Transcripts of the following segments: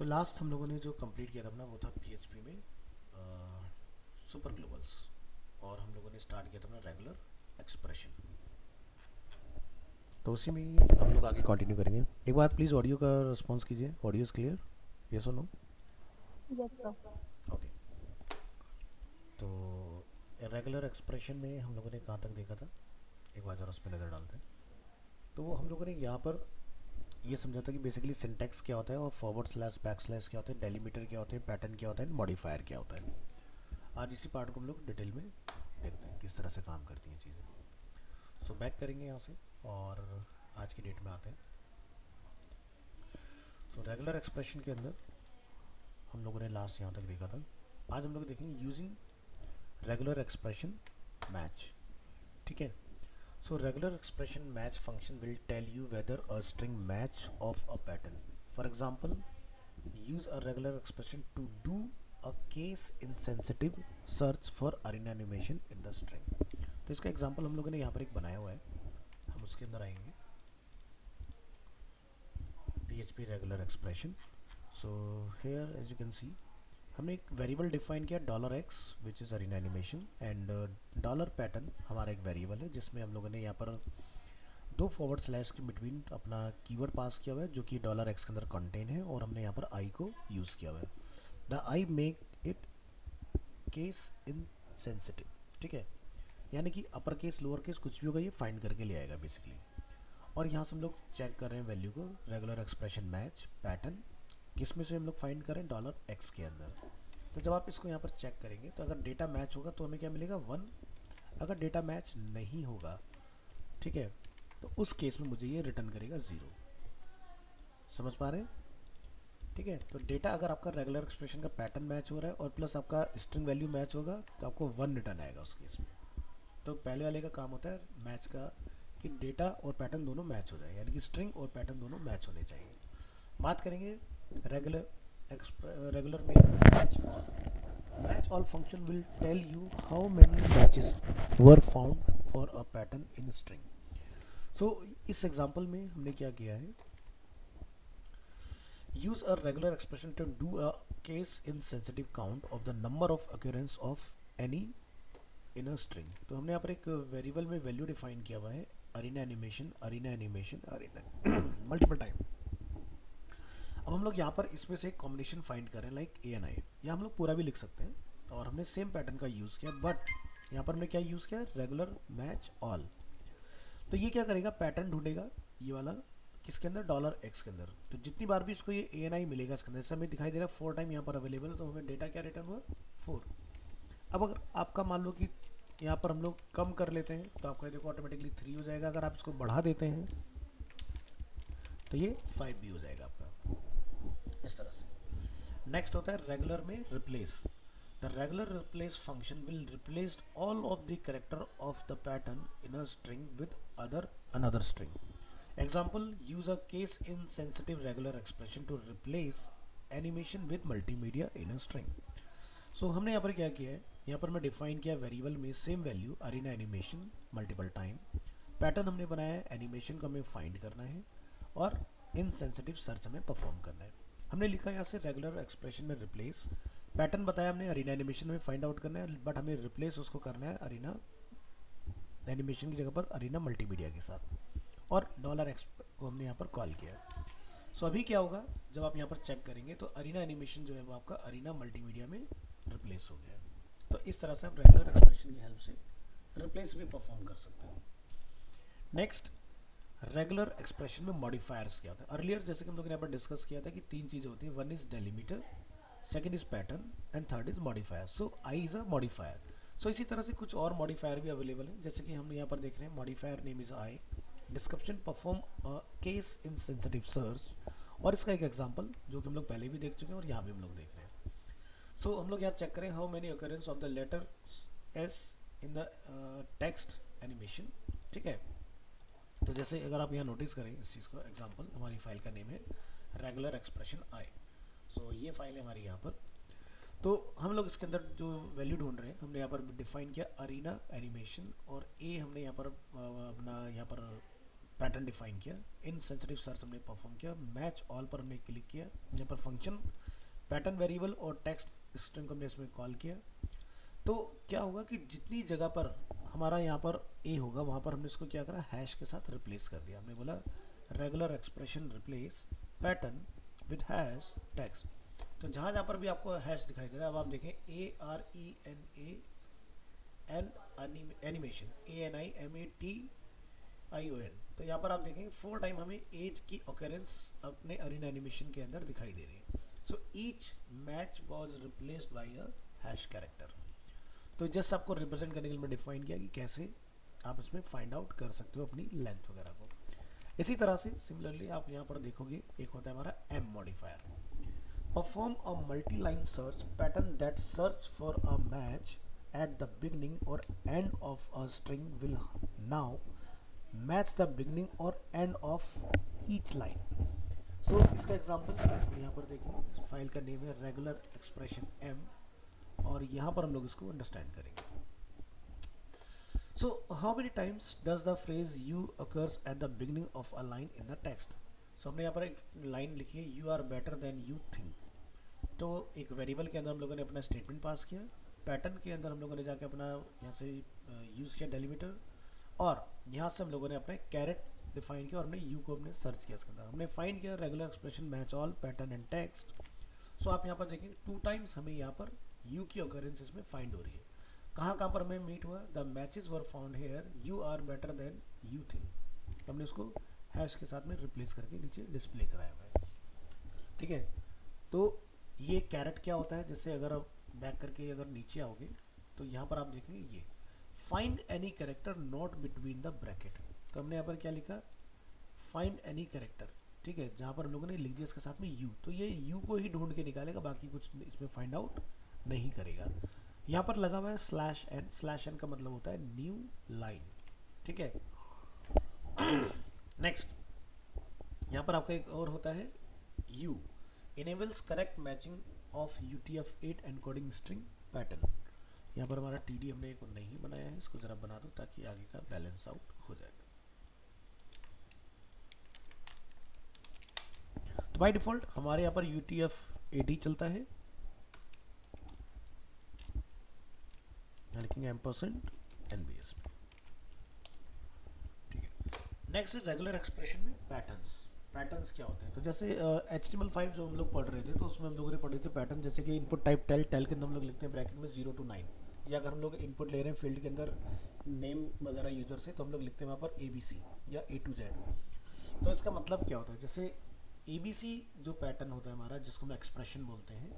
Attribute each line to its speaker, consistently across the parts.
Speaker 1: Last हम लोगों ने जो कंप्लीट किया था अपना वो था पीएचपी में सुपर ग्लोबल्स। और हम लोगों ने स्टार्ट किया था अपना रेगुलर एक्सप्रेशन। तो उसी में ही हम लोग आगे कंटिन्यू करेंगे। एक बार प्लीज़ ऑडियो का रिस्पॉन्स कीजिए। Audio is clear? यस और नो?
Speaker 2: Yes, sir.
Speaker 1: ओके। तो रेगुलर एक्सप्रेशन में हम लोगों ने कहाँ तक देखा था, एक बार जरा उस पर नज़र डालते हैं। तो हम लोगों ने यहाँ पर ये समझा था कि बेसिकली सिंटेक्स क्या होता है और फॉरवर्ड स्लैश बैक स्लैश क्या होता है, डेलीमीटर क्या होते हैं, पैटर्न क्या होता है, मॉडिफायर क्या होता है। आज इसी पार्ट को हम लोग डिटेल में देखते हैं किस तरह से काम करती हैं चीज़ें। सो बैक करेंगे यहाँ से और आज की डेट में आते हैं। सो रेगुलर एक्सप्रेशन के अंदर हम लोगों ने लास्ट यहाँ तक देखा था। आज हम लोग देखेंगे यूजिंग रेगुलर एक्सप्रेशन मैच। ठीक है। So regular expression match function will tell you whether a string match of a pattern. For example, use a regular expression to do a case insensitive search for arena animation in the string। तो इसका example हम लोगों ने यहाँ पर एक बनाया हुआ है, हम उसके अंदर आएंगे। PHP regular expression. So here as you can see हमने एक वेरिएबल डिफाइन किया $x which is Arena Animation and dollar pattern हमारा एक वेरिएबल है जिसमें हम लोगों ने यहाँ पर दो फॉरवर्ड स्लैश के बिटवीन अपना कीवर्ड पास किया हुआ है जो कि $x के अंदर कंटेन है और हमने यहाँ पर आई को यूज़ किया हुआ है। The I make it case insensitive. ठीक है। यानी कि अपर केस लोअर केस कुछ भी होगा ये फाइंड करके ले आएगा बेसिकली। और यहाँ से हम लोग चेक कर रहे हैं वैल्यू को, रेगुलर एक्सप्रेशन मैच पैटर्न किस में से हम लोग फाइंड करें, $x के अंदर। तो जब आप इसको यहाँ पर चेक करेंगे तो अगर डेटा मैच होगा तो हमें क्या मिलेगा 1। अगर डेटा मैच नहीं होगा, ठीक है, तो उस केस में मुझे ये रिटर्न करेगा 0। समझ पा रहे हैं? ठीक है। तो डेटा अगर आपका रेगुलर एक्सप्रेशन का पैटर्न मैच हो रहा है और प्लस आपका स्ट्रिंग वैल्यू मैच होगा तो आपको 1 रिटर्न आएगा उस केस में। तो पहले वाले का काम होता है मैच का कि डेटा और पैटर्न दोनों मैच हो जाए, यानी कि स्ट्रिंग और पैटर्न दोनों मैच होने चाहिए। बात करेंगे रेगुलर रेगुलर में match all function will tell you how many matches were found for a pattern in string. So इस एग्जांपल में हमने क्या किया है, use a regular expression to do a case insensitive count of the number of occurrence of any in a string. तो हमने यहाँ पर एक वेरिएबल में वैल्यू डिफाइन किया हुआ है, Arena Animation Arena Animation Arena multiple time. अब हम लोग यहाँ पर इसमें से एक कॉम्बिनेशन फाइंड करें लाइक ए एन आई, या हम लोग पूरा भी लिख सकते हैं। और हमने सेम पैटर्न का यूज़ किया बट यहाँ पर हमने क्या यूज़ किया, रेगुलर मैच ऑल। तो ये क्या करेगा, पैटर्न ढूंढेगा ये वाला किसके अंदर, $x के अंदर। तो जितनी बार भी इसको ये ए एन आई मिलेगा इसके अंदर, जैसे हमें दिखाई दे रहा है 4 टाइम यहाँ पर अवेलेबल है, तो हमें डेटा क्या रिटर्न हुआ 4। अब अगर आपका मान लो कि यहाँ पर हम लोग कम कर लेते हैं तो आपका देखो ऑटोमेटिकली 3 हो जाएगा। अगर आप इसको बढ़ा देते हैं तो ये 5 भी हो जाएगा आपका, इस तरह से। नेक्स्ट होता है रेगुलर में replace. The regular replace function will replace all of the character of the pattern in a string with other another string. Example, use a case insensitive regular expression to replace animation with multimedia in a string। So हमने यहाँ पर क्या किया है, यहाँ पर मैं define किया वेरिएबल में same value Arena Animation multiple time. Pattern हमने बनाया है, एनिमेशन को हमें फाइंड करना है और इनसेंसिटिव सर्च हमें परफॉर्म करना है। हमने लिखा यहाँ से रेगुलर एक्सप्रेशन में रिप्लेस, पैटर्न बताया हमने अरीना एनिमेशन में फाइंड आउट करना है बट हमें रिप्लेस उसको करना है अरीना एनिमेशन की जगह पर अरीना मल्टीमीडिया के साथ। और $x को हमने यहाँ पर कॉल किया। सो अभी क्या होगा, जब आप यहाँ पर चेक करेंगे तो अरीना एनिमेशन जो है वो आपका अरीना मल्टीमीडिया में रिप्लेस हो गया। तो इस तरह से आप रेगुलर एक्सप्रेशन की हेल्प से रिप्लेस भी परफॉर्म कर सकते हो। नेक्स्ट, रेगुलर एक्सप्रेशन में मॉडिफायर्स क्या होता है। अर्लियर जैसे कि हम लोग ने यहाँ पर डिस्कस किया था कि 3 चीज़ें होती हैं, one is delimiter, second is pattern and third is modifier. So I is a modifier. So इसी तरह से कुछ और मॉडिफायर भी अवेलेबल है, जैसे कि हम यहाँ पर देख रहे हैं modifier name is I, description perform case in sensitive search. और इसका एक एग्जांपल जो कि हम लोग पहले भी देख चुके हैं और यहाँ भी हम लोग देख रहे हैं। सो हम लोग यहाँ चेक करें how many occurrence of the letter S in the text animation. ठीक है। तो जैसे अगर आप यहाँ नोटिस करें इस चीज़ को, एग्जांपल हमारी फाइल का नेम है रेगुलर एक्सप्रेशन आई। सो ये फाइल है हमारी यहाँ पर। तो हम लोग इसके अंदर जो वैल्यू ढूंढ रहे हैं हमने यहाँ पर डिफाइन किया अरीना एनिमेशन और ए हमने यहाँ पर अपना यहाँ पर पैटर्न डिफाइन किया, इन सेंसिटिव सर्च हमने परफॉर्म किया, मैच ऑल पर हमने क्लिक किया, यहाँ पर फंक्शन पैटर्न वेरिएबल और टेक्स्ट स्ट्रिंग को हमने इसमें कॉल किया। तो क्या होगा कि जितनी जगह पर हमारा यहाँ पर ए होगा वहाँ पर हमने इसको क्या करा, हैश के साथ रिप्लेस कर दिया। हमने बोला regular expression replace pattern with hash text. तो जहाँ जहाँ पर भी आपको हैश दिखाई दे रहा है, अब आप देखें ARENAN एनिमेशन ANIMATION, तो यहाँ पर आप देखेंगे 4 टाइम हमें एज की ऑकरेंस अपने अरीना एनिमेशन के अंदर दिखाई दे रही है। So each match was replaced by a hash character. तो जस्ट आपको रिप्रेजेंट करने के लिए डिफाइन किया कि कैसे आप इसमें फाइंड आउट कर सकते हो अपनी लेंथ वगैरह को। इसी तरह से सिमिलरली आप यहाँ पर देखोगे एक होता है हमारा M modifier, perform a multi line search pattern that search for a match at the beginning और end of a string will now match the beginning और end of each line. So इसका एग्जाम्पल यहाँ पर देखिए, file का name है regular expression M, और यहाँ पर हम लोग इसको अंडरस्टैंड करेंगे। So how many times does the phrase you occurs at the beginning of a line in the text. So हमने यहाँ पर एक लाइन लिखी है, you are better than you think. तो एक वेरिएबल के अंदर हम लोगों ने अपना स्टेटमेंट पास किया, पैटर्न के अंदर हम लोगों ने जाके अपना यहाँ से यूज़ किया डेलीमीटर, और यहाँ से हम लोगों ने अपना कैरेट डिफाइन किया और हमने यू को हमने सर्च किया इसके अंदर। हमने फाइंड किया regular expression match all pattern and text. So आप यहाँ पर देखेंगे 2 टाइम्स हमें यहाँ पर यू की ऑकरेंस इसमें फाइंड हो रही है। कहाँ कहाँ पर हमें मीट हुआ, the matches were found here you are better than you think. हमने उसको हैश के साथ में रिप्लेस करके नीचे डिस्प्ले कराया हुआ है। ठीक है, तो ये कैरेट क्या होता है, जैसे अगर आप बैक करके अगर नीचे आओगे तो यहाँ पर आप देखेंगे ये find any character not between the bracket. तो हमने यहाँ पर क्या लिखा, फाइंड एनी कैरेक्टर। ठीक है, जहाँ पर हम लोगों ने लिख दिया इसके साथ में यू, तो ये यू को ही ढूंढ के निकालेगा, बाकी कुछ इसमें फाइंड आउट नहीं करेगा। यहाँ पर लगा हुआ है स्लैश एन, स्लैश एन का मतलब होता है न्यू लाइन। ठीक है, नेक्स्ट यहाँ पर आपका एक और होता है you enables correct matching of UTF-8 encoding string pattern. यहाँ पर हमारा TD हमने को नहीं बनाया है, इसको जरा बना दो ताकि आगे का बैलेंस आउट हो जाए। तो बाय डिफॉल्ट हमारे यहाँ पर UTF-8 ही चलता है, लिखेंगे %NBS में। ठीक है, नेक्स्ट रेगुलर एक्सप्रेशन में पैटर्न्स। पैटर्न्स क्या होते हैं, तो जैसे HTML5 जो हम लोग पढ़ रहे थे तो उसमें हम लोगों ने पढ़े थे पैटर्न, जैसे कि इनपुट टाइप टेल, टेल के अंदर हम लोग लिखते हैं ब्रैकेट में 0 to 9, या अगर हम लोग इनपुट ले रहे हैं फील्ड के अंदर नेम वगैरह यूजर से, तो हम लोग लिखते हैं वहाँ पर ABC या A to Z। तो इसका मतलब क्या होता है, जैसे ABC जो पैटर्न होता है हमारा, जिसको हम एक्सप्रेशन बोलते हैं,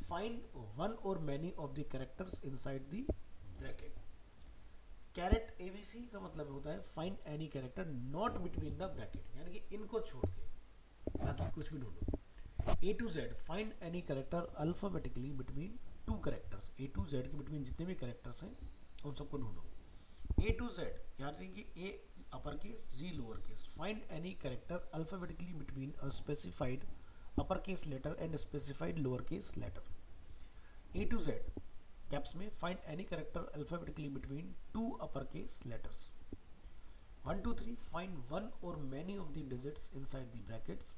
Speaker 1: फाइंड वन और many of the characters inside the bracket. Caret ABC का मतलब होता है find any character not between the bracket, यानी कि इनको छोड़ के बाकी कुछ भी ढूंढो। A to Z find any character alphabetically between 2 characters. A to Z के बिटवीन जितने भी कैरेक्टर्स हैं उन सबको ढूंढो। A to Z यानी कि A upper case Z lower case, find any character alphabetically between a specified upper case letter and specified lower case letter. A to Z caps में find any character alphabetically between 2 upper case letters. 1 to 3 find one और many of the digits inside the brackets.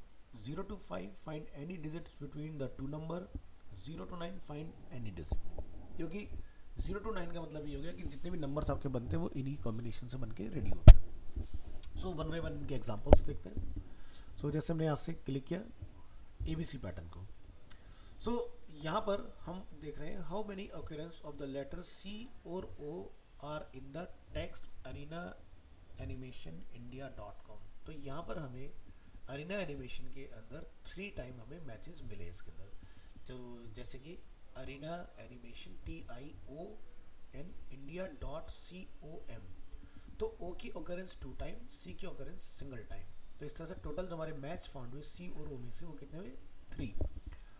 Speaker 1: 0 to 5 find any digits between the 2 number. 0 to 9 find any digit. क्योंकि 0 to 9 का मतलब ये हो गया कि जितने भी नंबर्स आपके बनते हैं वो इन्हीं कॉम्बिनेशन से बन के रेडी होते हैं। सो वन बाई वन इनके एग्जाम्पल्स देखते हैं। सो जैसे हमने यहाँ से क्लिक किया ABC पैटर्न को, सो यहाँ पर हम देख रहे हैं how many occurrences of the letter C और O are in the text Arena Animation India. तो यहाँ पर हमें अरीना एनिमेशन के अंदर 3 टाइम हमें मैचेस मिले इसके अंदर, तो जैसे कि अरीना एनिमेशन TION India.com, तो O की ऑकरेंस 2 टाइम, C की ऑकरेंस सिंगल टाइम। तो इस तरह से टोटल जो हमारे मैच फाउंड हुए C और O में से वो कितने हुए 3।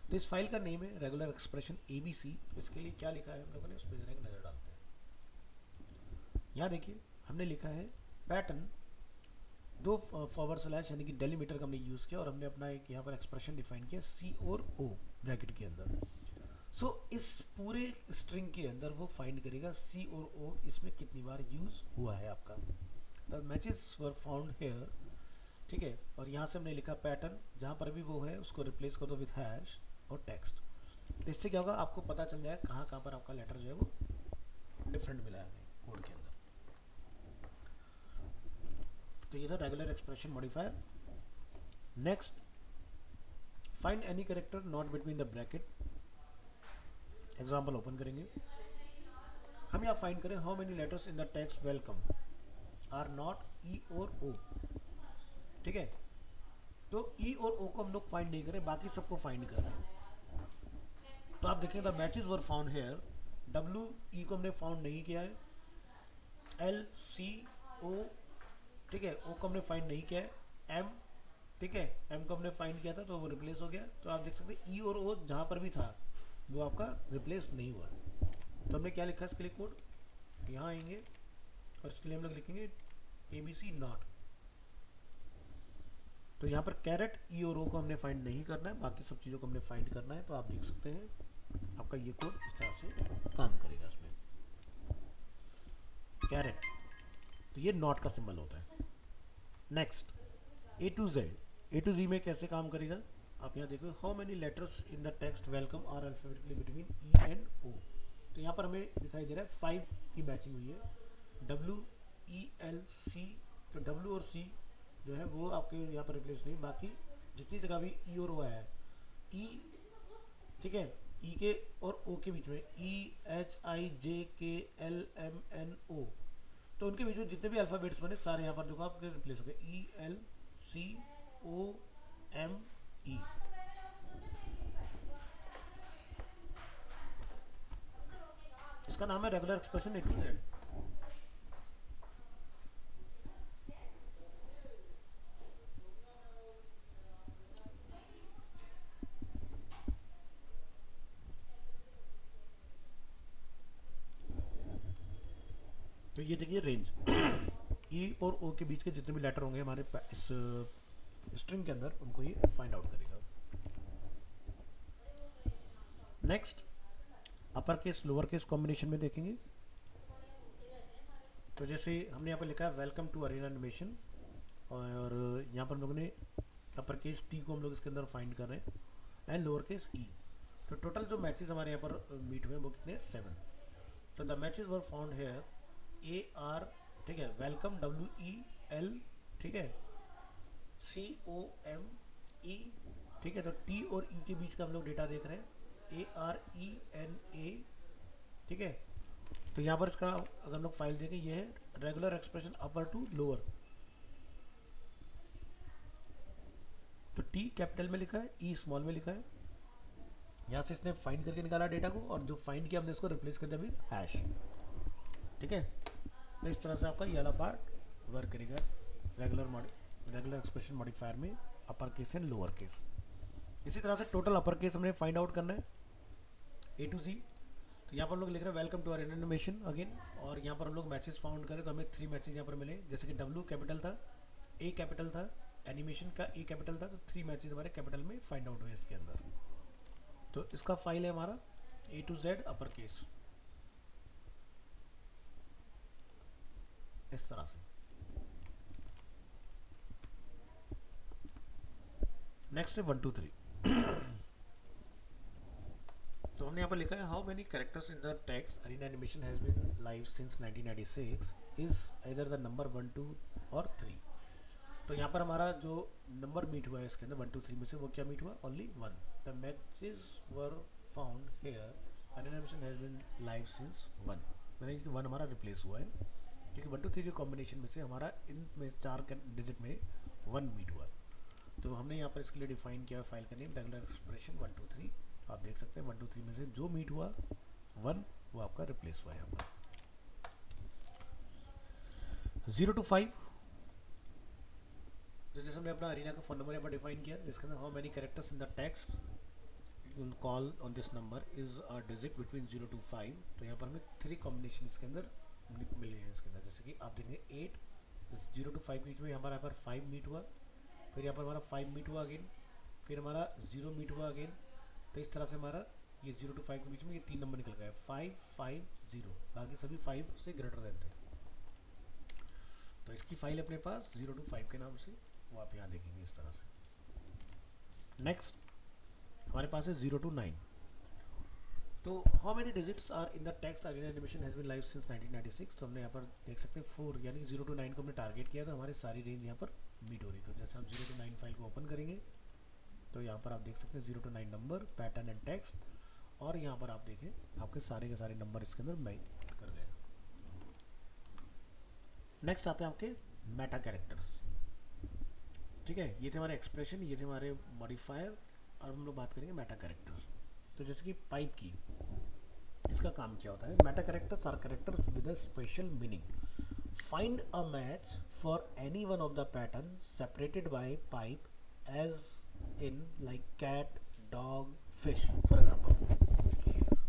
Speaker 1: तो इस फाइल का नेम है रेगुलर एक्सप्रेशन ABC। इसके लिए क्या लिखा है हम लोगों ने, उस पर जरा एक नजर डालते हैं। यहाँ देखिए हमने लिखा है पैटर्न, 2 फॉरवर्ड स्लैश यानी कि डेलीमीटर का हमने यूज किया, और हमने अपना एक यहाँ पर एक्सप्रेशन डिफाइन किया C और O ब्रैकेट के अंदर। सो इस पूरे स्ट्रिंग के अंदर वो फाइंड करेगा C और O इसमें कितनी बार यूज हुआ है आपका। The matches were found hair, ठीक है, और यहाँ से हमने लिखा पैटर्न, जहाँ पर भी वो है उसको रिप्लेस कर दो विथ हैश और टेक्स्ट। तो इससे क्या होगा, आपको पता चल जाएगा कहाँ कहाँ पर आपका लेटर जो है वो डिफरेंट मिला है हमें कोड के अंदर। तो ये था regular expression modifier. Next, find any character not between the bracket. Example open करेंगे, हम यहाँ फाइंड करें how many letters in the text welcome are not E और ओ, ठीक है। तो ई और ओ को हम लोग फाइंड नहीं करें, बाकी सबको फाइंड कर रहे हैं। तो आप देखें the matches were found hair, W E को हमने फाउंड नहीं किया है, एल सी ओ, ठीक है, ओ को हमने फाइंड नहीं किया है, एम, ठीक है, एम को हमने फाइंड किया था तो वो रिप्लेस हो गया। तो आप देख सकते हैं ई और ओ जहाँ पर भी था वो आपका रिप्लेस नहीं हुआ। तो हमने क्या लिखा है इसके लिए कोड, यहाँ आएंगे और इसके लिए हम लोग लिखेंगे ए बी सी नॉट। तो यहाँ पर कैरेट ई और ओ को हमने फाइंड नहीं करना है, बाकी सब चीज़ों को हमने फाइंड करना है। तो आप देख सकते हैं आपका ये कोड इस तरह से काम करेगा। इसमें कैरेट, तो ये नॉट का सिंबल होता है। Next, A to Z, A to G में कैसे काम करेगा, आप यहाँ देखो how many letters in the text welcome are alphabetically between E and O. तो यहाँ पर हमें दिखाई दे रहा है 5 की मैचिंग हुई है, डब्ल्यू ई एल सी। तो डब्ल्यू और सी जो है वो आपके यहाँ पर रिप्लेस नहीं, बाकी जितनी जगह भी ई और ओ है, ई, ठीक है, ई के और ओ के बीच में ई एच आई जे के एल एम एन ओ, तो उनके बीच में जितने भी अल्फाबेट्स बने सारे यहाँ पर देखो आपके रिप्लेस हो गए, E L C O M E. इसका नाम है regular expression A to Z. तो ये देखिए रेंज, ई और ओ के बीच के जितने भी लेटर होंगे हमारे इस स्ट्रिंग के अंदर, उनको ये फाइंड आउट करेगा। Next, upper case lower case combination में देखेंगे। तो जैसे हमने यहाँ पर लिखा है वेलकम टू अरीना एनिमेशन, और यहाँ पर हम लोगों ने अपर केस टी को हम लोग इसके अंदर फाइंड कर रहे हैं एंड लोअर केस ई। तो टोटल जो मैचेस हमारे यहाँ पर मीट हुए वो कितने, 7। तो the matches were found hair A R, ठीक है, वेलकम डब्ल्यू ई एल, ठीक है, सी ओ एम ई, ठीक है। तो टी और ई के बीच का हम लोग डेटा देख रहे हैं, A R E N A, ठीक है। तो यहाँ पर इसका अगर हम लोग फाइल देखें, ये है regular expression upper two lower. तो टी कैपिटल में लिखा है, ई स्मॉल में लिखा है। यहाँ से इसने फाइंड करके निकाला डेटा को, और जो फाइंड किया हमने इसको रिप्लेस कर दिया विद हैश, ठीक है। तो इस तरह से आपका ये वाला पार्ट वर्क करेगा रेगुलर एक्सप्रेशन मॉडिफायर में upper case and lower case. इसी तरह से टोटल अपर केस हमने फाइंड आउट करना है ए टू जी। तो यहाँ पर हम लोग लिख रहे हैं welcome to our animation again, और यहाँ पर हम लोग मैचेस फाउंड करें तो हमें 3 मैचेस यहाँ पर मिले, जैसे कि डब्ल्यू कैपिटल था, ए कैपिटल था, एनिमेशन का ए कैपिटल था, तो 3 मैचेस हमारे कैपिटल में फाइंड आउट हुए इसके अंदर। तो इसका फाइल है हमारा ए टू जेड अपर केस, इस तरह से। नेक्स्ट है 1 2 3। तो हमने यहाँ पर लिखा है how many characters in the text Arena Animation has been live since 1996 is either the number 1 2 और 3। तो यहाँ पर हमारा जो नंबर मीट हुआ है इसके अंदर 1 2 3 में से, वो क्या मीट हुआ, only 1। The matches were found here Arena Animation has been live since 1, यानी कि 1 हमारा रिप्लेस हुआ है, क्योंकि 1 2 3 के कॉम्बिनेशन में से हमारा इनमें 4 डिजिट में 1 मीट हुआ। तो हमने यहाँ पर इसके लिए डिफाइन किया फाइल का नेम रेगुलर एक्सप्रेशन 1 2 3। आप देख सकते हैं 1 2 3 में से जो मीट हुआ 1, वो आपका रिप्लेस हुआ है यहाँ पर। 0 to 5, तो जैसे हमने अपना अरीना का फोन नंबर यहाँ पर डिफाइन किया, जिसके अंदर how many characters in the text call on this number is a digit between 0 to 5। तो यहाँ पर हमें 3 कॉम्बिनेशन इसके अंदर मिले हैं इसके अंदर, जैसे कि आप देखेंगे 8, 0 to 5 के बीच में हमारा यहाँ पर 5 मीट हुआ, फिर यहाँ पर हमारा 5 मीट हुआ अगेन, फिर हमारा 0 मीट हुआ अगेन। तो इस तरह से हमारा ये 0 to 5 के बीच में ये 3 नंबर निकल गए, 5 5 0, बाकी सभी 5 से ग्रेटर देन थे। तो इसकी फाइल अपने पास 0 to 5 के नाम से, वो आप यहाँ देखेंगे इस तरह से। नेक्स्ट हमारे पास है 0 to 9। तो how many digits are in the text Arena Animation has been live since 1996। तो हमने यहाँ पर देख सकते हैं 4, यानी 0 to 9 को हमने टारगेट किया, तो हमारी सारी रेंज यहाँ पर मीट हो रही। तो जैसे हम 0 to 9 फाइल को ओपन करेंगे तो यहाँ पर आप देख सकते हैं 0 to 9 number, pattern and text, और यहाँ पर आप देखें आपके सारे के सारे नंबर इसके अंदर मैच कर गए। नेक्स्ट आते हैं आपके मेटा कैरेक्टर्स। ठीक है, ये थे हमारे एक्सप्रेशन, ये थे हमारे मॉडिफायर, और हम लोग बात करेंगे मेटा कैरेक्टर्स। तो जैसे कि पाइप की, इसका काम क्या होता है? Meta characters are characters with a special meaning. Find a match for any one of the pattern separated by pipe, as in like cat, dog, fish for example.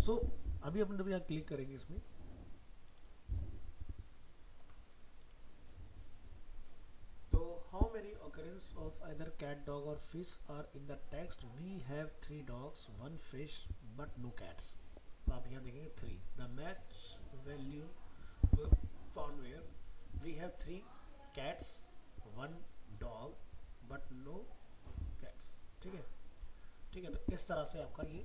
Speaker 1: So अभी अपन यहाँ क्लिक करेंगे इसमें, तो how many occurrence of either cat, dog or fish are in the text? We have 3 dogs, 1 fish, but no cats. तो आप यहाँ देखेंगे 3। The match value found where we have 3 cats, 1 dog, but no cats। ठीक है, ठीक है। तो इस तरह से आपका ये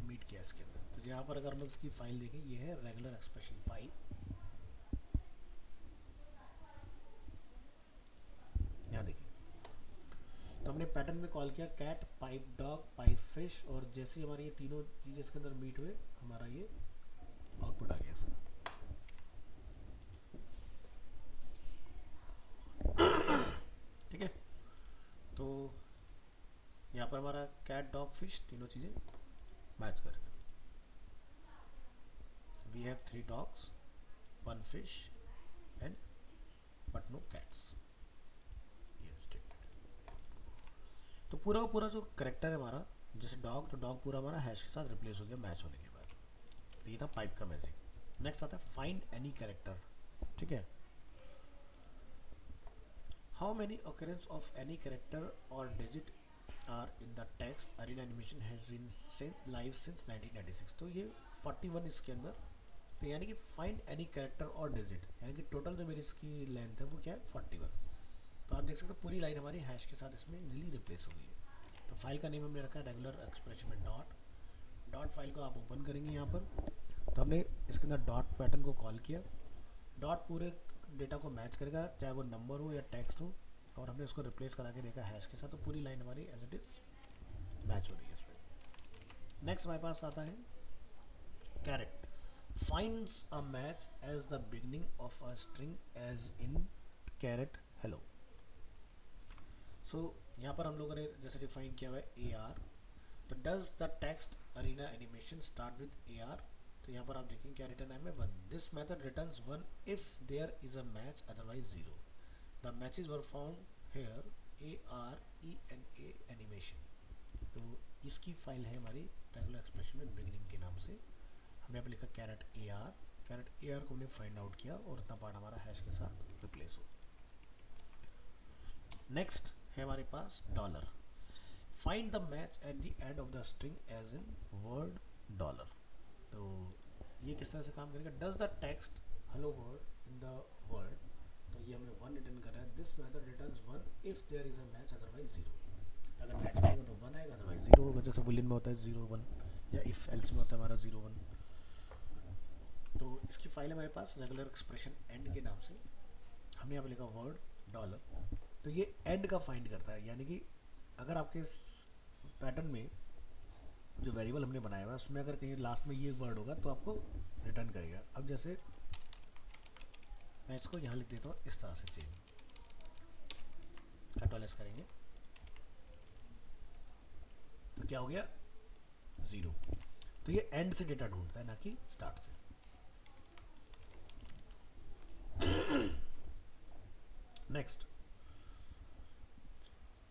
Speaker 1: मीट किया इसके अंदर। तो यहाँ पर अगर हम इसकी फाइल देखें, ये है रेगुलर एक्सप्रेशन फाइल। यहाँ देखिए, तो हमने पैटर्न में कॉल किया cat, pipe, dog, pipe, fish, और जैसे ही हमारे ये तीनों चीज़ इसके अंदर मीट हुए, हमारा ये आउटपुट आ गया सर। ठीक है, तो यहाँ पर हमारा कैट, डॉग, फिश तीनों चीज़ें मैच कर गए। We have 3 dogs, 1 fish and but no cats. तो पूरा का पूरा जो करेक्टर है हमारा, जैसे डॉग, तो डॉग पूरा हमारा हैश के साथ रिप्लेस हो गया मैच होने के बाद। तो ये था पाइप का मैजिक। नेक्स्ट आता है फाइंड एनी कैरेक्टर। ठीक है, how many occurrences of any character और digit are in the text Arena Animation has been live since 1996। तो ये 41 इसके अंदर। तो यानी कि फाइंड एनी कैरेक्टर और डिजिट, यानी कि टोटल जो मेरी इसकी लेंथ है वो क्या है 41। तो आप देख सकते हो पूरी लाइन हमारी हैश के साथ इसमें इजीली रिप्लेस हो गई है। तो फाइल का नेम हमने रखा है रेगुलर एक्सप्रेशन में डॉट फाइल को आप ओपन करेंगे यहाँ पर। तो हमने इसके अंदर डॉट पैटर्न को कॉल किया, डॉट पूरे डेटा को मैच करेगा, चाहे वो नंबर हो या टेक्स्ट हो, और हमने उसको रिप्लेस करा के देखा हैश के साथ। तो पूरी लाइन हमारी एज इट इज मैच हो रही है इसमें। नेक्स्ट हमारे पास आता है caret. Finds a match as the beginning of a string as in caret hello. So यहाँ पर हम लोगों ने जैसे डिफाइन किया हुआ है ए आर। तो does the text Arena Animation start with A R. तो यहाँ पर आप देखेंगे क्या रिटर्न है, 1। This method returns 1 if there is a match, otherwise 0। The matches were found here ARENA animation. तो इसकी फाइल है हमारी रेगुलर एक्सप्रेशन में बिगिनिंग के नाम से। हमने यहाँ पर लिखा कैरेट ए आर को हमने फाइंड आउट किया, और उतना पार्ट हमारा हैश के साथ रिप्लेस हो। नेक्स्ट है हमारे पास dollar. Find the match at the end of the string as in word dollar. तो ये किस तरह से काम करेगा? Does the text hello word in the word. तो ये हमें 1 रिटर्न कर रहा है। This method returns 1 if there is a match, otherwise 0। अगर मैच मिलेगा तो 1 आएगा, अदरवाइज 0 होगा। जैसे बुलियन में होता है 0 1, या इफ एल्स में होता है हमारा 0 1। तो इसकी फाइल है हमारे पास रेगुलर एक्सप्रेशन एंड के नाम से। हमने यहाँ पर लिखा वर्ड डॉलर। तो ये एंड का फाइंड करता है, यानी कि अगर आपके पैटर्न में जो वेरिएबल हमने बनाया हुआ है उसमें अगर कहीं लास्ट में ये वर्ड होगा तो आपको रिटर्न करेगा। अब जैसे मैं इसको यहाँ लिख देता हूँ इस तरह से, चेंज कंट्रोल एस करेंगे तो क्या हो गया 0। तो ये एंड से डेटा ढूंढता है, ना कि स्टार्ट से। Next,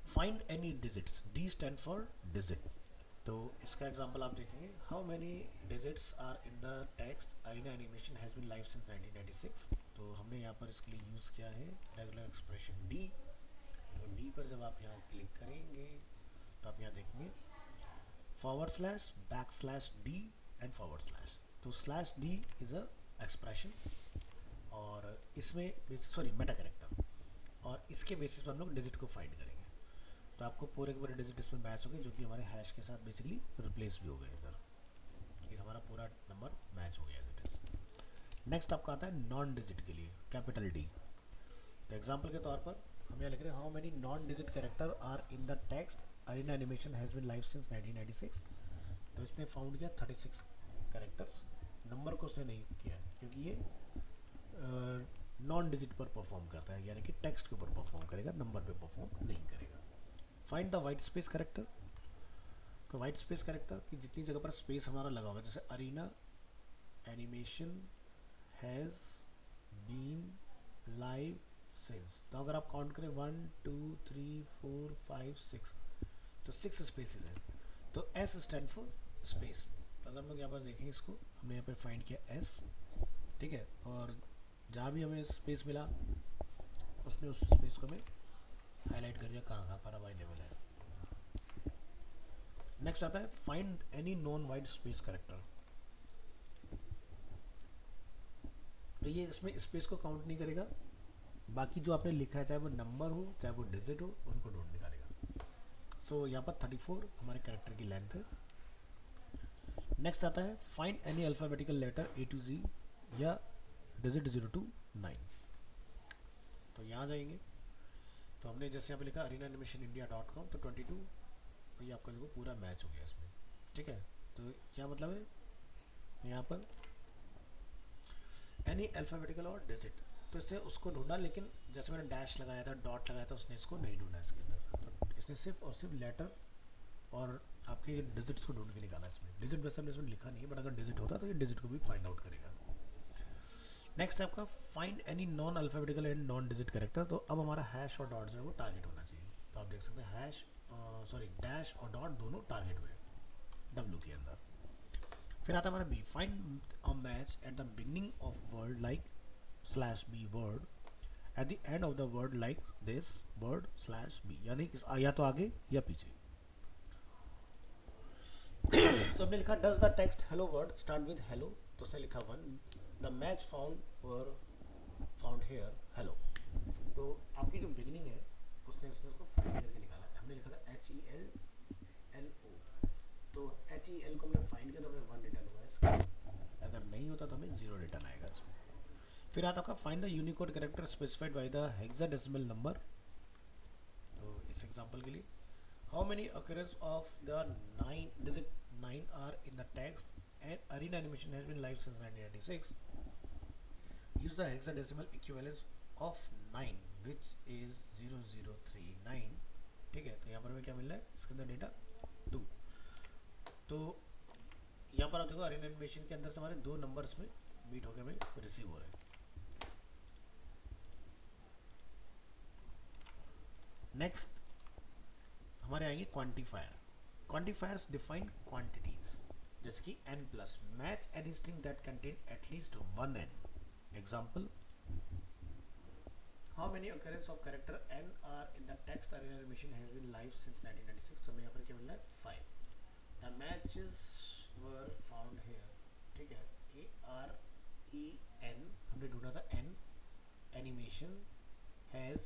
Speaker 1: find any digits. D stand for digit. तो इसका एग्जांपल आप देखेंगे, how many digits are in the text Arena Animation has been live since 1996। तो हमने यहाँ पर इसके लिए यूज़ किया है रेगुलर एक्सप्रेशन डी। तो डी पर जब आप यहाँ क्लिक करेंगे तो आप यहाँ देखेंगे //d एंड /। तो /d इज़ अ एक्सप्रेशन, और इसमें सॉरी मेटा कैरेक्टर। और इसके बेसिस पर हम लोग डिजिट को फाइंड करेंगे। तो आपको पूरे के पूरे डिजिट इसमें मैच हो गए, जो कि हमारे हैश के साथ बेसिकली रिप्लेस भी हो गए इधर। ये हमारा पूरा नंबर मैच हो गया एज इट इज। नेक्स्ट आपका आता है नॉन डिजिट के लिए, कैपिटल डी। तो एग्जाम्पल के तौर पर हम यहाँ लिख रहे हैं, how many non digit character are in the text Arena Animation has been live since 1996। तो इसने फाउंड किया 36 कैरेक्टर्स। नंबर को उसने नहीं किया क्योंकि ये नॉन डिजिट पर परफॉर्म करता है, यानी कि टेक्स्ट के ऊपर परफॉर्म करेगा, नंबर पे परफॉर्म नहीं करेगा। Find the white space character. तो वाइट स्पेस कैरेक्टर की जितनी जगह पर स्पेस हमारा लगा हुआ है, जैसे Arena Animation has been live since, तो अगर आप काउंट करें 1 2 3 4 5 6, तो 6 स्पेसेस हैं। तो एस स्टैंड फॉर स्पेस। तो अगर हम लोग यहाँ पर देखें इसको, हमने यहाँ पर फाइंड किया एस, ठीक है, और जहाँ भी हमें स्पेस मिला उसने उस स्पेस को हमें हाईलाइट कर दिया कहाँ पर अवेलेबल है। नेक्स्ट आता है find any non void space character. तो ये इसमें स्पेस को काउंट नहीं करेगा, बाकी जो आपने लिखा है चाहे वो नंबर हो चाहे वो डिजिट हो, उनको ढूंढ निकालेगा। सो यहाँ पर 34 हमारे कैरेक्टर की लेंथ है। नेक्स्ट आता है find any alphabetical letter A to Z या डिजिट 0 to 9। तो यहाँ जाएंगे, तो हमने जैसे यहाँ पे लिखा arenaanimationindia.com, तो 22, तो ये आपका देखो पूरा मैच हो गया इसमें, ठीक है। तो क्या मतलब है यहाँ पर एनी अल्फ़ाबेटिकल और डिजिट, तो इसने उसको ढूंढा, लेकिन जैसे मैंने डैश लगाया था, डॉट लगाया था, उसने इसको नहीं ढूंढा इसके अंदर। तो इसने सिर्फ और सिर्फ लेटर और आपके डिजिट्स को ढूंढ के निकाला इसमें। डिजिट वैसे हमने इसमें लिखा नहीं है, बट अगर डिजिट होता तो ये डिजिट को भी फाइंड आउट करेगा। नेक्स्ट आपका find any non alphabetical and non digit character. तो अब हमारा हैश और डॉट जो है वो टारगेट होना चाहिए। तो आप देख सकते हैं हैश डैश और डॉट दोनों टारगेट हुए डब्ल्यू के अंदर। फिर आता है हमारा B, find a match at the beginning of word like /b word at the end of the word like this word /b, यानी या तो आगे या पीछे। तो हमने लिखा does the text hello word start with hello, तो उसने लिखा 1, the match found here hello. तो आपकी जो बिगनिंग है उसने उसको फाइंड करके निकाला है। हमने लिखा था HELLO, तो HEL को हमने फाइंड किया तो हमें 1 रिटर्न हुआ है इसका, अगर नहीं होता तो हमें 0 रिटर्न आएगा इसमें। फिर आता है find the Unicode character specified by the hexadecimal number. तो इस एग्जांपल के लिए how many occurrence of the 9 are in the text and Arena Animation has been live since 1996. Use the hexadecimal equivalence of 9 which is 0039, ठीक है। तो यहाँ पर हमें क्या मिल रहा है इसके अंदर डेटा 2। तो यहाँ पर आप देखो अरीना एनिमेशन के अंदर से हमारे 2 नंबर्स में मीट होकर हमें रिसीव हो रहे हैं। नेक्स्ट हमारे आएंगे क्वांटिफायर। क्वांटिफायर्स डिफाइन क्वांटिटीज, जैसे कि n plus match any string that contain at least 1 n। Example how many occurrence of character n are in the text Arena Animation has been live since 1996। तो हमें यहाँ पर क्या मिल रहा है 5। The matches were found here, ठीक है, AREN हमने ढूंढा था n, एनिमेशन हैज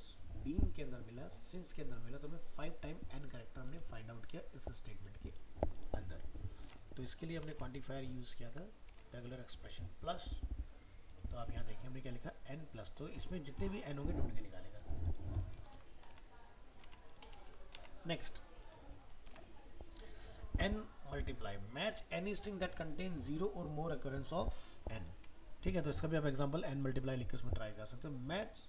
Speaker 1: बीन के अंदर मिला, सिंस के अंदर मिला, तो हमें 5 टाइम n कैरेक्टर हमने फाइंड आउट किया इस स्टेटमेंट के अंदर। तो इसके लिए हमने क्वांटिफायर यूज किया था रेगुलर एक्सप्रेशन प्लस। तो आप यहाँ देखिए हमने क्या लिखा n प्लस, तो इसमें जितने भी n होंगे ढूंढ के निकालेगा। Next n multiply match any string that contain 0 और मोर occurrence ऑफ n, ठीक है। तो इसका भी आप एग्जांपल n मल्टीप्लाई लिख के उसमें ट्राई कर सकते हो। Match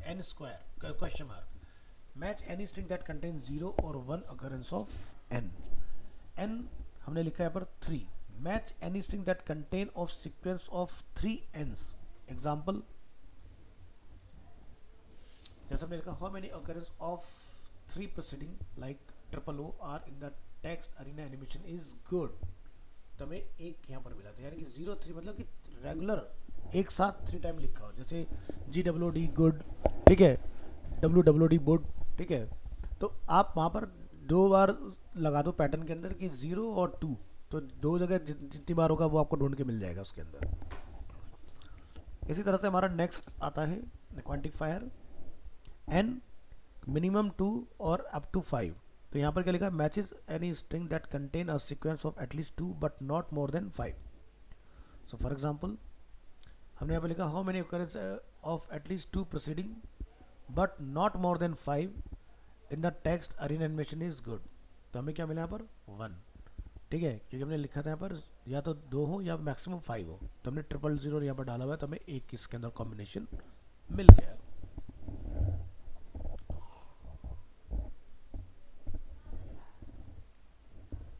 Speaker 1: n square question mark match any string that contain 0 और 1 occurrence ऑफ n। n हमने लिखा है पर 3, match any string that contain of sequence of 3 n's। Example जैसे हमने लिखा how many occurrence of 3 proceeding like OOO are in the text Arena Animation is good. तो हमें एक यहाँ पर मिला था, यानी कि 0 3 मतलब कि रेगुलर एक साथ 3 टाइम लिखा हो, जैसे GWD गुड, ठीक है, WWD बुड, ठीक है। तो आप वहाँ पर 2 बार लगा दो पैटर्न के अंदर कि 0 और 2, तो 2 जगह जितनी बार होगा वो आपको ढूंढ के मिल जाएगा उसके अंदर। इसी तरह से हमारा नेक्स्ट आता है क्वांटिफायर n मिनिमम 2 और अप टू 5। तो यहाँ पर क्या लिखा, matches any string that contain a sequence of at least 2 but not more than 5। So for example हमने यहाँ पर लिखा how many occurrence of at least 2 proceeding but not more than 5 in the text Arena animation is good. तो हमें क्या मिला यहाँ पर 1, ठीक है, क्योंकि हमने लिखा था यहाँ पर या तो 2 हो या मैक्सिमम 5 हो, तो हमने 000 यहाँ पर डाला हुआ है, तो हमें एक इसके अंदर कॉम्बिनेशन मिल गया।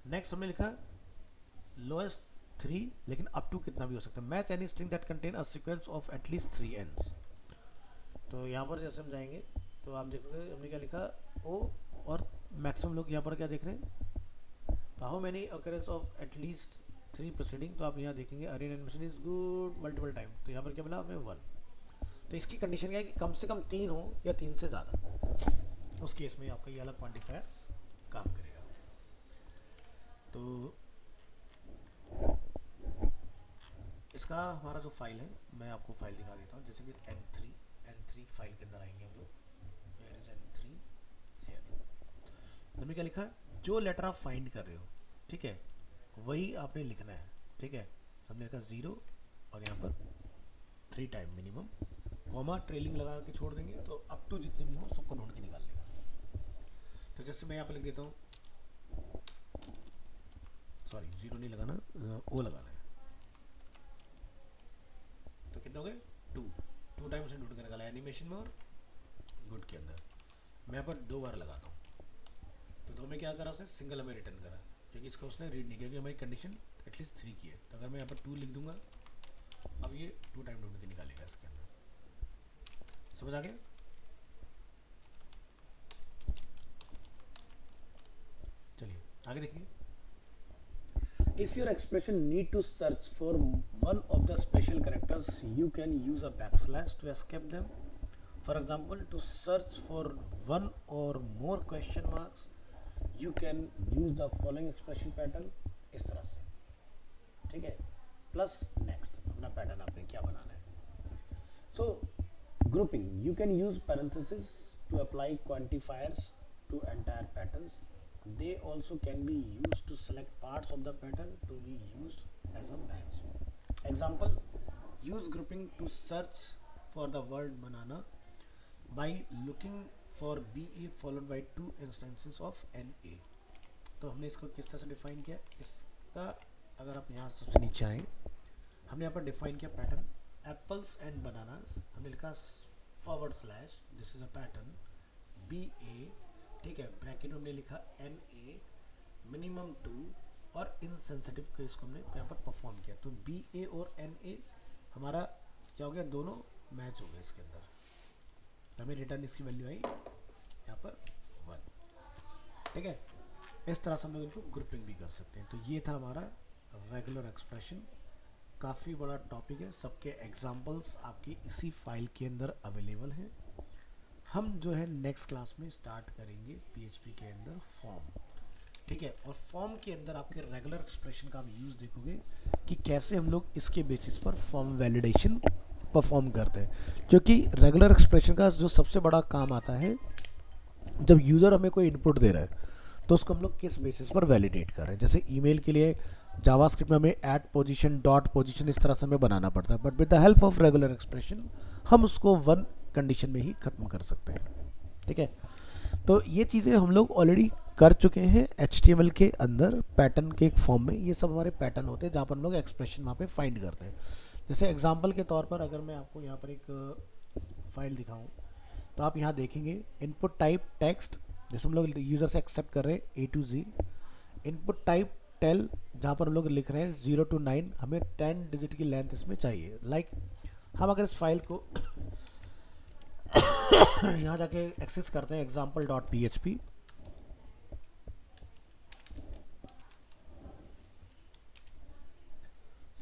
Speaker 1: नेक्स्ट हमने लिखा लोएस्ट 3, लेकिन अप टू कितना भी हो सकता है। Match any string that contain a sequence of at least 3 ends. तो यहाँ पर जैसे हम जाएंगे तो आप देखोगे हमने क्या लिखा ओ, और मैक्सिमम लोग यहाँ पर क्या देख रहे हैं, तो how many occurrence of at least 3 proceeding. तो आप यहाँ देखेंगे Arena animation is good multiple time, तो यहाँ पर क्या मिला हमें 1। तो इसकी कंडीशन क्या है कि कम से कम 3 हो या 3 से ज़्यादा, उस केस में आपका ये अलग क्वान्टिफायर काम करेगा। तो इसका हमारा जो फाइल है, मैं आपको फाइल दिखा देता हूँ। जैसे कि n3 फाइल के अंदर आएंगे हम लोग, वेयर इज n3 हियर। हमने क्या लिखा, जो लेटर आप फाइंड कर रहे हो, ठीक है, वही आपने लिखना है, ठीक है। हमने लिखा 0 और यहाँ पर 3 टाइम मिनिमम, कॉमा ट्रेलिंग लगा के छोड़ देंगे, तो अप टू जितने भी हो सबको ढूंढ के निकाल लेगा। तो जैसे मैं यहाँ पर लिख देता हूँ, सॉरी 0 नहीं लगाना, ओ लगाना है। तो कितने हो गए 2 टाइम से ढूंढ के निकाला एनिमेशन में और गुड के अंदर। मैं यहाँ पर 2 बार लगाता हूँ, तो 2 में क्या करा उसने, सिंगल हमें रिटर्न करा, क्योंकि इसका उसने रीड नहीं किया, क्योंकि हमारी कंडीशन एटलीस्ट 3 की है। तो अगर मैं यहाँ पर 2 लिख दूंगा, अब ये 2 टाइम ढूंढ के निकालेगा इसके अंदर। समझ आ गया? चलिए आगे देखिए। If your expression need to search for one of the special characters, you can use a backslash to escape them. For example, to search for one or more question marks, you can use the following expression pattern। इस तरह से, ठीक है, plus next अपना pattern आपने क्या बनाना है। So grouping, you can use parentheses to apply quantifiers to entire patterns। They also can be used to select parts of the pattern to be used as a match। Example, use grouping to search for the word banana by looking for BA followed by 2 instances of NA। तो हमने इसको किस तरह से define किया, इसका अगर आप यहाँ सबसे नीचे आए, हमने यहाँ पर डिफाइन किया पैटर्न एप्पल्स एंड बनानास। हमने लिखा /, this is a pattern BA, ठीक है, ब्रैकेट में हमने लिखा NA मिनिमम 2, और इनसेंसिटिव केस को हमने यहाँ पर परफॉर्म किया। तो BA और NA हमारा क्या हो गया, दोनों मैच हो गए इसके अंदर। तो हमें रिटर्न इसकी वैल्यू आई यहाँ पर 1, ठीक है। इस तरह से हम लोग इनको ग्रुपिंग भी कर सकते हैं। तो ये था हमारा रेगुलर एक्सप्रेशन, काफ़ी बड़ा टॉपिक है, सबके एग्जाम्पल्स आपकी इसी फाइल के अंदर अवेलेबल हैं। हम जो है नेक्स्ट क्लास में स्टार्ट करेंगे PHP के अंदर फॉर्म, ठीक है, और फॉर्म के अंदर आपके रेगुलर एक्सप्रेशन का आप यूज़ देखोगे कि कैसे हम लोग इसके बेसिस पर फॉर्म वैलिडेशन परफॉर्म करते हैं। क्योंकि रेगुलर एक्सप्रेशन का जो सबसे बड़ा काम आता है, जब यूज़र हमें कोई इनपुट दे रहा है तो उसको हम लोग किस बेसिस पर वैलिडेट कर रहे हैं। जैसे ईमेल के लिए जावास्क्रिप्ट में हमें @position डॉट पोजिशन इस तरह से हमें बनाना पड़ता है, but with the help of regular expression हम उसको 1 कंडीशन में ही ख़त्म कर सकते हैं, ठीक है। तो ये चीज़ें हम लोग ऑलरेडी कर चुके हैं HTML के अंदर पैटर्न के एक फॉर्म में। ये सब हमारे पैटर्न होते हैं जहाँ पर हम लोग एक्सप्रेशन वहाँ पे फाइंड करते हैं। जैसे एग्जांपल के तौर पर अगर मैं आपको यहाँ पर एक फाइल दिखाऊं, तो आप यहाँ देखेंगे इनपुट टाइप टेक्स्ट, जैसे हम लोग यूज़र से एक्सेप्ट कर रहे हैं A to Z। Input type tel, जहाँ पर हम लोग लिख रहे हैं 0 to 9, हमें 10 डिजिट की लेंथ इसमें चाहिए। लाइक हम अगर इस फाइल को यहाँ जाके एक्सेस करते हैं example.php,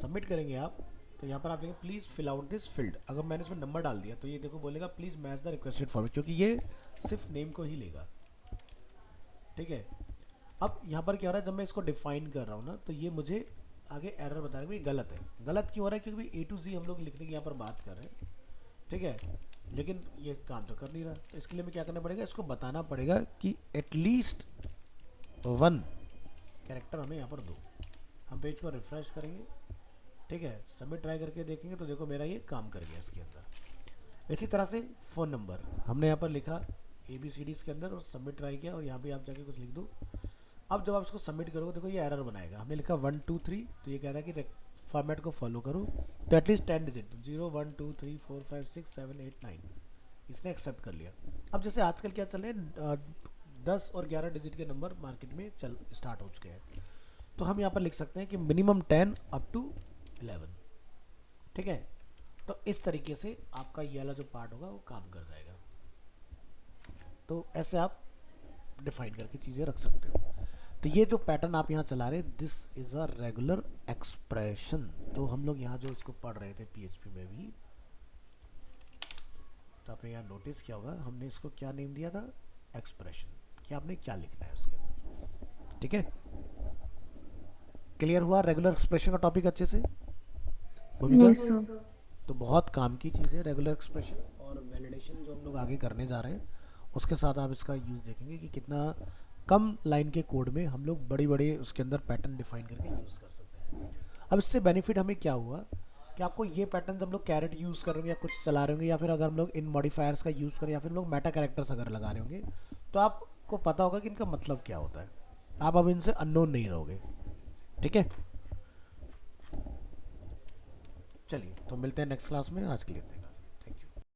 Speaker 1: सबमिट करेंगे आप, तो यहाँ पर आप देखेंगे please fill out this field. अगर मैंने इसमें नंबर डाल दिया तो ये देखो बोलेगा please match the requested format, क्योंकि ये सिर्फ नेम को ही लेगा, ठीक है। अब यहाँ पर क्या हो रहा है, जब मैं इसको डिफाइन कर रहा हूँ ना, तो ये मुझे आगे एरर बता रहा है, गलत है। गलत क्यों हो रहा है, क्योंकि A to Z हम लोग लिखने की यहाँ पर बात कर रहे हैं, ठीक है। लेकिन ये काम तो कर नहीं रहा, तो इसके लिए हमें क्या करना पड़ेगा, इसको बताना पड़ेगा कि एटलीस्ट 1 कैरेक्टर हमें यहाँ पर दो। हम पेज को रिफ्रेश करेंगे, ठीक है, सबमिट ट्राई करके देखेंगे तो देखो मेरा ये काम कर गया इसके अंदर। इसी तरह से फ़ोन नंबर हमने यहाँ पर लिखा ABCD के अंदर और सबमिट ट्राई किया, और यहाँ पे आप जाके कुछ लिख दो। अब जब आप इसको सबमिट करोगे देखो ये एरर बनाएगा, हमने लिखा 1 2 3, तो ये कह रहा है कि फॉर्मेट को फॉलो करो, तो एटलीस्ट 10 डिजिट 0 1 2 3 4 5 6 7 8 9, इसने एक्सेप्ट कर लिया। अब जैसे आजकल क्या चल रहे हैं, 10 और 11 डिजिट के नंबर मार्केट में चल स्टार्ट हो चुके हैं, तो हम यहाँ पर लिख सकते हैं कि मिनिमम 10 अप टू 11, ठीक है। तो इस तरीके से आपका ये वाला जो पार्ट होगा वो काम कर जाएगा। तो ऐसे आप डिफाइन करके चीज़ें रख सकते हो। तो ये जो पैटर्न आप यहाँ चला रहे, this is a regular expression. तो हम लोग यहाँ जो इसको पढ़ रहे थे PHP में भी, तो आपने यहाँ नोटिस किया होगा हमने इसको क्या नेम दिया था, एक्सप्रेशन, कि आपने क्या लिखना है उसके अंदर, ठीक है। क्लियर हुआ रेगुलर एक्सप्रेशन का टॉपिक अच्छे से?
Speaker 2: Yes sir.
Speaker 1: तो बहुत काम की चीज़ है रेगुलर एक्सप्रेशन, और वैलिडेशन जो हम लोग आगे करने जा रहे हैं उसके साथ आप इसका यूज़ देखेंगे कि कितना कम लाइन के कोड में हम लोग बड़ी बड़ी उसके अंदर पैटर्न डिफाइन करके यूज़ कर सकते हैं। अब इससे बेनिफिट हमें क्या हुआ कि आपको ये पैटर्न जब लोग कैरेट यूज़ कर रहे होंगे या कुछ चला रहे होंगे, या फिर अगर हम लोग इन मॉडिफायर्स का यूज़ करें, या फिर लोग मेटा कैरेक्टर्स अगर लगा रहे होंगे, तो आपको पता होगा कि इनका मतलब क्या होता है, आप अब इनसे अननोन नहीं रहोगे, ठीक है। चलिए तो मिलते हैं नेक्स्ट क्लास में, आज के लिए।